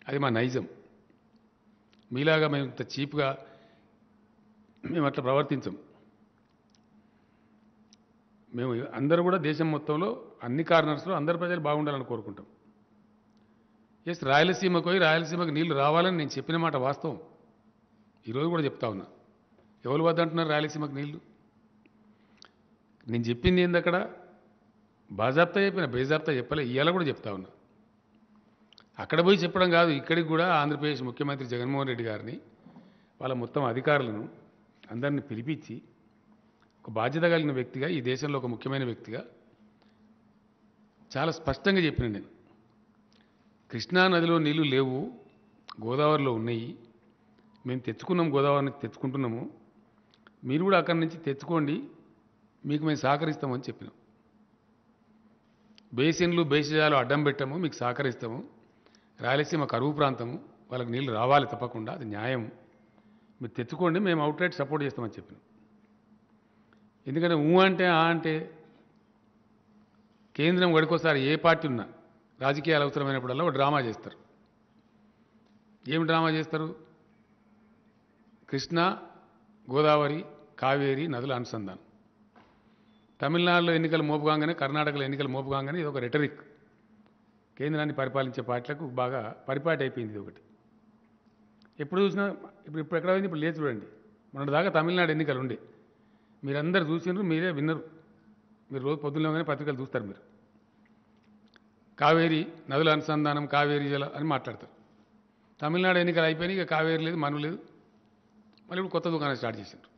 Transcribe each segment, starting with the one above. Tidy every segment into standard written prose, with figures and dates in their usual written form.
అది మా నైజం. మీలాగా మేము ఇంత చీప్గా మేము అట్లా ప్రవర్తించం. మేము అందరూ కూడా దేశం మొత్తంలో అన్ని కార్నర్స్లో అందరు ప్రజలు బాగుండాలని కోరుకుంటాం. ఎస్, రాయలసీమకు పోయి రాయలసీమకు నీళ్లు రావాలని నేను చెప్పిన మాట వాస్తవం. ఈరోజు కూడా చెప్తా ఉన్నా. ఎవరు వద్దంటున్నారు రాయలసీమకు నీళ్లు? నేను చెప్పింది ఏంది అక్కడ? బాజాబ్తా చెప్పిన, బేజాబ్తా చెప్పలే. ఇవాళ కూడా చెప్తా ఉన్నా. అక్కడ పోయి చెప్పడం కాదు, ఇక్కడికి కూడా ఆంధ్రప్రదేశ్ ముఖ్యమంత్రి జగన్మోహన్ రెడ్డి గారిని, వాళ్ళ మొత్తం అధికారులను అందరిని పిలిపించి ఒక బాధ్యత కలిగిన వ్యక్తిగా, ఈ దేశంలో ఒక ముఖ్యమైన వ్యక్తిగా చాలా స్పష్టంగా చెప్పిన నేను, కృష్ణా నదిలో నీళ్లు లేవు, గోదావరిలో ఉన్నాయి. మేము తెచ్చుకున్నాం, గోదావరి నుంచి తెచ్చుకుంటున్నాము. మీరు కూడా అక్కడి నుంచి తెచ్చుకోండి, మీకు మేము సహకరిస్తామని చెప్పినాం. బేసిన్లు బేసిజాలు అడ్డం పెట్టాము, మీకు సహకరిస్తాము. రాయలసీమ కరువు ప్రాంతము, వాళ్ళకి నీళ్లు రావాలి తప్పకుండా, అది న్యాయం. మీరు తెచ్చుకోండి, మేము అవుట్రైట్ సపోర్ట్ చేస్తామని చెప్పినాం. ఎందుకంటే అంటే ఆ అంటే కేంద్రం గడికోసారి ఏ పార్టీ ఉన్నా రాజకీయాలు అవసరమైనప్పుడల్లా ఒక డ్రామా చేస్తారు. ఏమి డ్రామా చేస్తారు? కృష్ణా, గోదావరి, కావేరి నదుల అనుసంధానం. తమిళనాడులో ఎన్నికలు మోపుగానే, కర్ణాటకలో ఎన్నికలు మోపుగానే ఇది ఒక రెటరిక్. కేంద్రాన్ని పరిపాలించే పార్టీలకు బాగా పరిపాటి అయిపోయింది ఇది ఒకటి. ఎప్పుడు చూసినా ఇప్పుడు ఎక్కడ పోయింది? ఇప్పుడు లేదు చూడండి. మొన్నటిదాకా తమిళనాడు ఎన్నికలు ఉండే, మీరందరూ చూసినారు, మీరే విన్నరు. మీరు రోజు పొద్దున్నగానే పత్రికలు చూస్తారు. మీరు కావేరీ నదుల అనుసంధానం, కావేరీ జల అని మాట్లాడతారు. తమిళనాడు ఎన్నికలు అయిపోయినాయి, ఇక కావేరీ లేదు, మను లేదు. మళ్ళీ ఇప్పుడు కొత్త దుకాణం స్టార్ట్ చేశారు.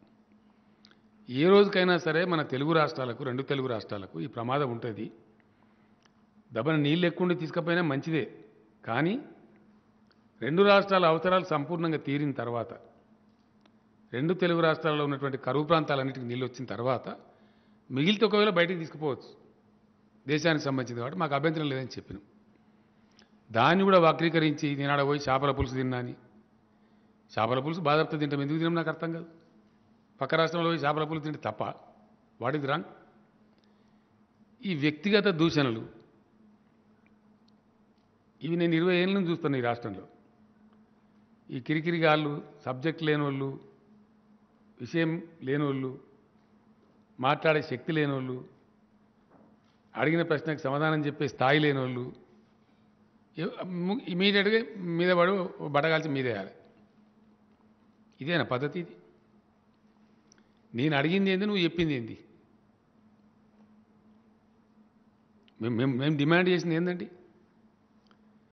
ఏ రోజుకైనా సరే మన తెలుగు రాష్ట్రాలకు, రెండు తెలుగు రాష్ట్రాలకు ఈ ప్రమాదం ఉంటుంది. దబన నీళ్ళు ఎక్కువ తీసుకపోయినా మంచిదే, కానీ రెండు రాష్ట్రాల అవసరాలు సంపూర్ణంగా తీరిన తర్వాత, రెండు తెలుగు రాష్ట్రాల్లో ఉన్నటువంటి కరువు ప్రాంతాలన్నిటికీ నీళ్ళు వచ్చిన తర్వాత మిగిలితే ఒకవేళ బయటికి తీసుకుపోవచ్చు, దేశానికి సంబంధించింది కాబట్టి మాకు అభ్యంతరం లేదని చెప్పినాం. దాన్ని కూడా వక్రీకరించి నేనాడ పోయి చేపల పులుసు తిన్నాని, చేపల పులుసు బాధపడుతుంది, తింటాం, ఎందుకు తిన్నాం నాకు అర్థం కాదు. పక్క రాష్ట్రంలో పోయి చేపల పులుసు తింటే తప్ప, వాట్ ఇస్ రాంగ్? ఈ వ్యక్తిగత దూషణలు ఇవి నేను 20 ఏళ్ళ నుంచి చూస్తాను ఈ రాష్ట్రంలో. ఈ కిరికిరిగాళ్ళు, సబ్జెక్ట్ లేనోళ్ళు, విషయం లేనోళ్ళు, మాట్లాడే శక్తి లేనోళ్ళు, అడిగిన ప్రశ్నకు సమాధానం చెప్పే స్థాయి లేనోళ్ళు ఇమీడియట్గా మీద పడు బడగాల్చి మీదేయాలి. ఇదేనా పద్ధతి? ఇది నేను అడిగింది ఏంది, నువ్వు చెప్పింది ఏంది? మేము డిమాండ్ చేసింది ఏంటండి?